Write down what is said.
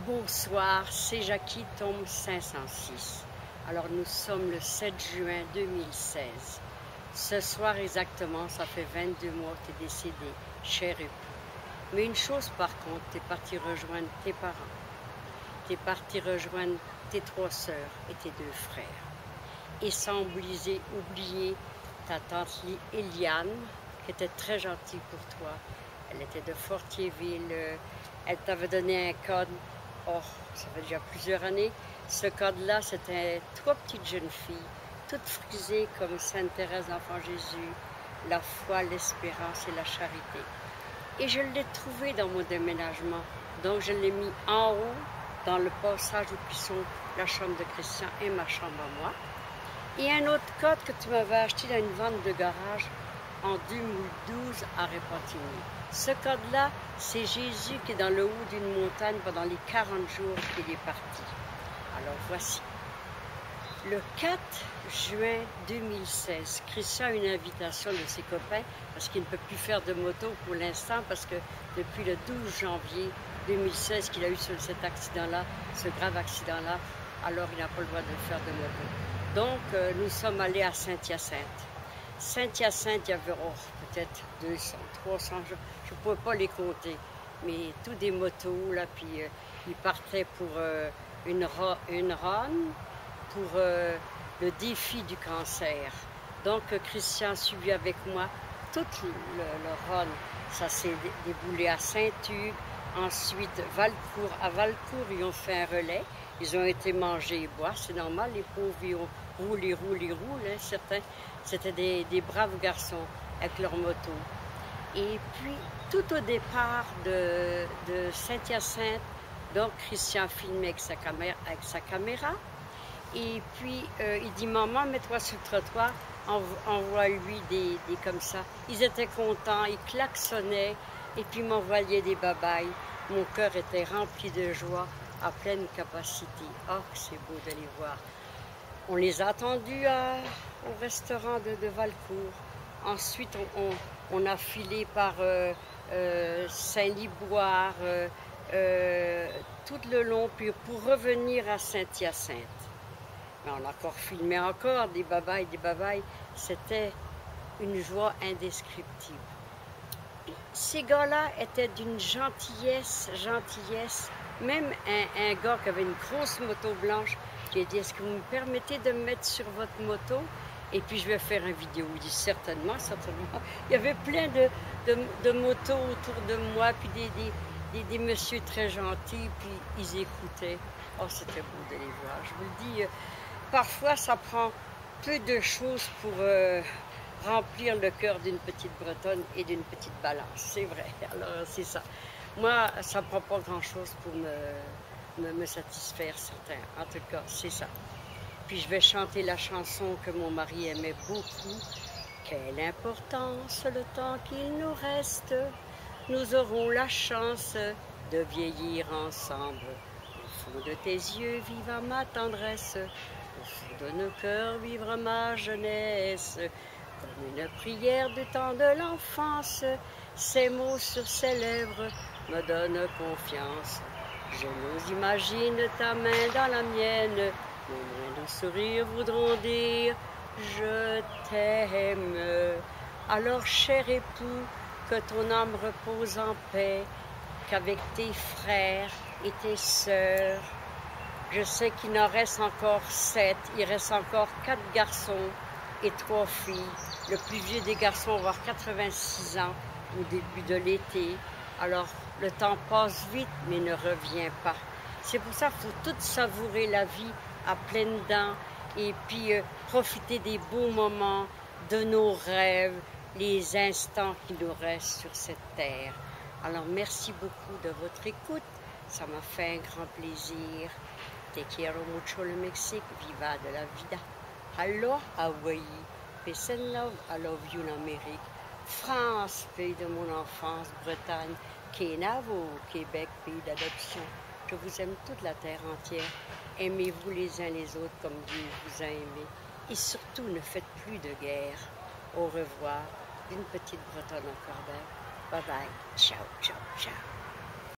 Bonsoir, c'est Jackie, tome 506. Alors nous sommes le 7 juin 2016. Ce soir exactement, ça fait 22 mois que tu es décédé, cher époux. Mais une chose par contre, tu es parti rejoindre tes parents. Tu es parti rejoindre tes 3 sœurs et tes 2 frères. Et sans oublier ta tante Eliane, qui était très gentille pour toi. Elle était de Fortierville. Elle t'avait donné un code. Oh, ça fait déjà plusieurs années. Ce code-là, c'était 3 petites jeunes filles, toutes frisées comme Sainte Thérèse d'Enfant Jésus, la foi, l'espérance et la charité. Et je l'ai trouvé dans mon déménagement. Donc, je l'ai mis en haut, dans le passage où sont la chambre de Christian et ma chambre à moi. Et un autre code que tu m'avais acheté dans une vente de garage en 2012 à Repentigny. Ce code-là, c'est Jésus qui est dans le haut d'une montagne pendant les 40 jours qu'il est parti. Alors voici. Le 4 juin 2016, Christian a une invitation de ses copains parce qu'il ne peut plus faire de moto pour l'instant parce que depuis le 12 janvier 2016 qu'il a eu cet accident-là, ce grave accident-là, alors il n'a pas le droit de faire de moto. Donc nous sommes allés à Saint-Hyacinthe. Saint-Hyacinthe, il y avait peut-être 200, 300, je ne pourrais pas les compter, mais tous des motos, là, puis ils partaient pour une run, pour le défi du cancer. Donc Christian a suivi avec moi tout le run. Ça s'est déboulé à Saint-Hugues, ensuite Valcourt. À Valcourt, ils ont fait un relais, ils ont été manger et boire, c'est normal, les pauvres, ils ont roulé, hein, certains. C'était des braves garçons avec leur moto. Et puis, tout au départ de Saint-Hyacinthe, donc Christian filmait avec sa caméra. Et puis, il dit, maman, mets-toi sur le trottoir, envoie-lui des comme ça. Ils étaient contents, ils klaxonnaient, et puis m'envoyaient des babayes. Mon cœur était rempli de joie, à pleine capacité. Oh, c'est beau de les voir. On les a attendus au restaurant de Valcourt. Ensuite, on a filé par Saint-Liboire, tout le long, puis pour revenir à Saint-Hyacinthe. On a encore filmé encore des babayes. C'était une joie indescriptible. Ces gars-là étaient d'une gentillesse. Même un gars qui avait une grosse moto blanche, qui a dit, est-ce que vous me permettez de me mettre sur votre moto? Et puis je vais faire une vidéo. Il dit, certainement. Il y avait plein de motos autour de moi, puis des messieurs très gentils, puis ils écoutaient. Oh, c'était beau de les voir. Je vous le dis, parfois ça prend peu de choses pour remplir le cœur d'une petite Bretonne et d'une petite Balance. C'est vrai. Alors, c'est ça. Moi, ça ne prend pas grand-chose pour me satisfaire, certains. En tout cas, c'est ça. Puis je vais chanter la chanson que mon mari aimait beaucoup. Quelle importance le temps qu'il nous reste. Nous aurons la chance de vieillir ensemble. Au fond de tes yeux vivra ma tendresse. Au fond de nos cœurs vivra ma jeunesse. Comme une prière du temps de l'enfance, ces mots sur ses lèvres me donnent confiance. Je nous imagine ta main dans la mienne, nos moindres sourires voudront dire « Je t'aime ». Alors, cher époux, que ton âme repose en paix, qu'avec tes frères et tes sœurs, je sais qu'il en reste encore 7, il reste encore 4 garçons et 3 filles. Le plus vieux des garçons va avoir 86 ans au début de l'été. Alors, le temps passe vite, mais ne revient pas. C'est pour ça qu'il faut tout savourer la vie à pleines dents et puis profiter des beaux moments, de nos rêves, les instants qui nous restent sur cette terre. Alors, merci beaucoup de votre écoute. Ça m'a fait un grand plaisir. Te quiero mucho le Mexique. Viva de la vida. Hello, Hawaii. Peace and love. I love you, l'Amérique. France, pays de mon enfance. Bretagne. Kenavo, Québec, pays d'adoption. Je vous aime toute la terre entière. Aimez-vous les uns les autres comme Dieu vous a aimé. Et surtout, ne faites plus de guerre. Au revoir. Une petite Bretonne encore belle. Bye bye. Ciao, ciao, ciao.